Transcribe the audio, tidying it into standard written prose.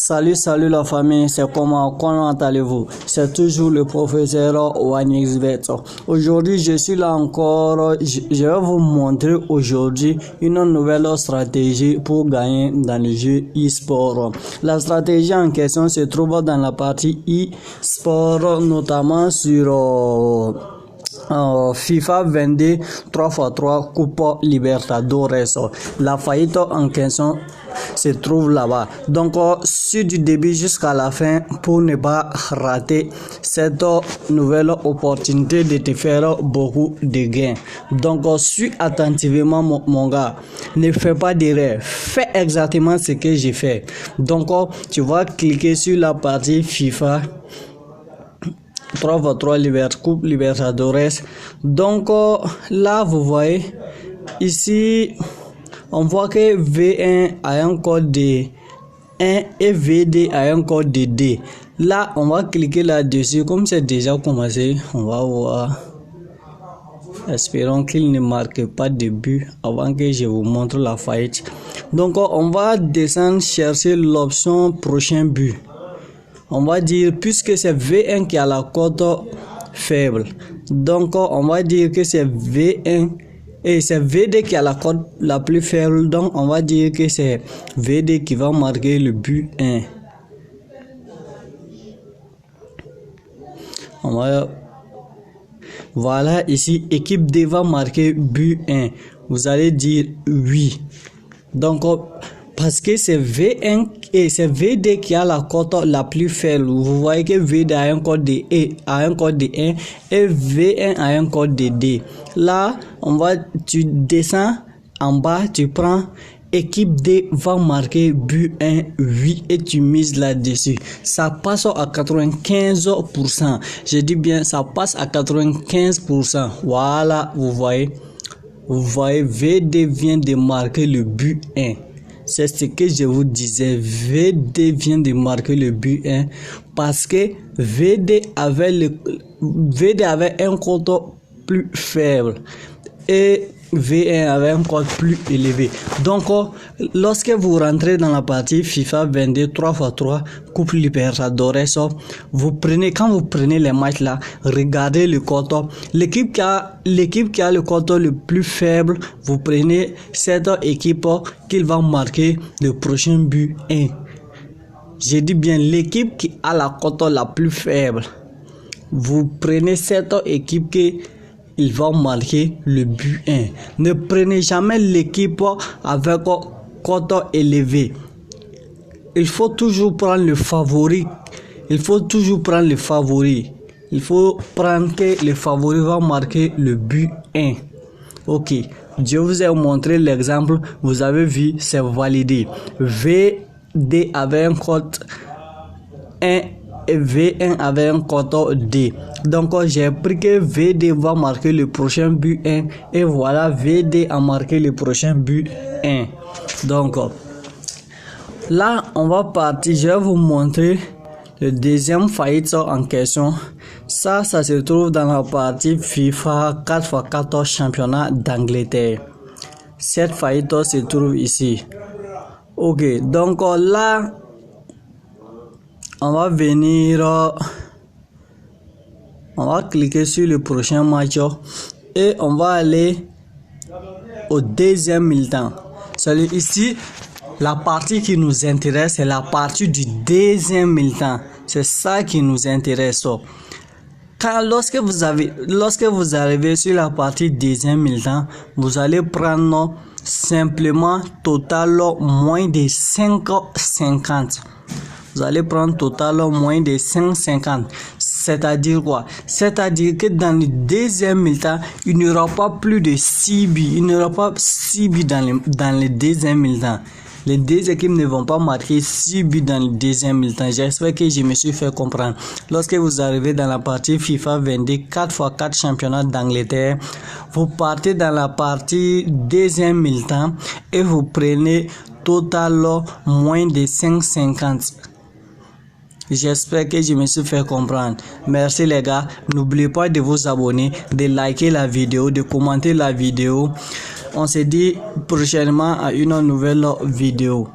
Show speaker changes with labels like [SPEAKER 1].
[SPEAKER 1] Salut la famille, c'est comment allez-vous? C'est toujours le professeur Wanixbet. Aujourd'hui, je suis là encore, je vais vous montrer aujourd'hui une nouvelle stratégie pour gagner dans le jeu e-sport. La stratégie en question se trouve dans la partie e-sport, notamment sur FIFA 22 3x3 Coupe Libertadores. La faillite en question se trouve là-bas. Donc, sur du début jusqu'à la fin pour ne pas rater cette nouvelle opportunité de te faire beaucoup de gains. Donc, suis attentivement mon gars. Ne fais pas d'erreur. Fais exactement ce que j'ai fait. Donc, tu vas cliquer sur la partie FIFA 3x3 Coupe Libertadores. Donc là vous voyez ici on voit que V1 a un code de 1 et VD a un code de 2. Là on va cliquer là-dessus. Comme c'est déjà commencé, on va voir. Espérons qu'il ne marque pas de but avant que je vous montre la faillite. Donc on va descendre chercher l'option prochain but. On va dire, puisque c'est V1 qui a la cote faible, donc on va dire que c'est V1 et c'est VD qui a la cote la plus faible, donc on va dire que c'est VD qui va marquer le but 1. Voilà, ici équipe D va marquer but 1. Vous allez dire oui. Donc parce que c'est V1 et c'est VD qui a la cote la plus faible. Vous voyez que VD a un code de 1 et V1 a un code de 2. Là, tu descends en bas, tu prends équipe D va marquer but 1, 8 et tu mises là-dessus. Ça passe à 95%. Je dis bien, ça passe à 95%. Voilà, vous voyez, VD vient de marquer le but 1. C'est ce que je vous disais, VD vient de marquer le but 1 parce que VD avait un compte plus faible et V1 avait un code plus élevé. Donc, lorsque vous rentrez dans la partie FIFA 22 3x3 Coupe Libertadores, quand vous prenez les matchs là, regardez le code. L'équipe qui a le code le plus faible, vous prenez cette équipe qui va marquer le prochain but 1. Je dis bien l'équipe qui a la cote la plus faible. Vous prenez cette équipe qui il va marquer le but 1. Ne prenez jamais l'équipe avec cote élevée. Il faut toujours prendre le favori. Il faut prendre que le favori va marquer le but 1. Ok. Je vous ai montré l'exemple. Vous avez vu, c'est validé. VD avait un code 1 et V1 avait un code 2. Donc j'ai pris que VD va marquer le prochain but 1 et voilà, VD a marqué le prochain but 1. Donc là on va partir. Je vais vous montrer le deuxième faillite en question. Ça se trouve dans la partie FIFA 4x4 championnat d'Angleterre. Cette faillite se trouve ici. Ok, donc là on va venir, on va cliquer sur le prochain match et on va aller au deuxième mi-temps. Celui ici, la partie qui nous intéresse, c'est la partie du deuxième mi-temps. C'est ça qui nous intéresse. Lorsque vous arrivez sur la partie deuxième mi-temps, vous allez prendre simplement total moins de 5,50. Vous allez prendre total moins de 5,50. C'est-à-dire quoi? C'est-à-dire que dans le deuxième mi-temps, il n'y aura pas plus de 6 buts. Il n'y aura pas 6 buts dans le deuxième mi-temps. Les deux équipes ne vont pas marquer 6 buts dans le deuxième mi-temps. J'espère que je me suis fait comprendre. Lorsque vous arrivez dans la partie FIFA 22 4x4 championnat d'Angleterre, vous partez dans la partie deuxième mi-temps et vous prenez total moins de 5,50. J'espère que je me suis fait comprendre. Merci les gars. N'oubliez pas de vous abonner, de liker la vidéo, de commenter la vidéo. On se dit prochainement à une nouvelle vidéo.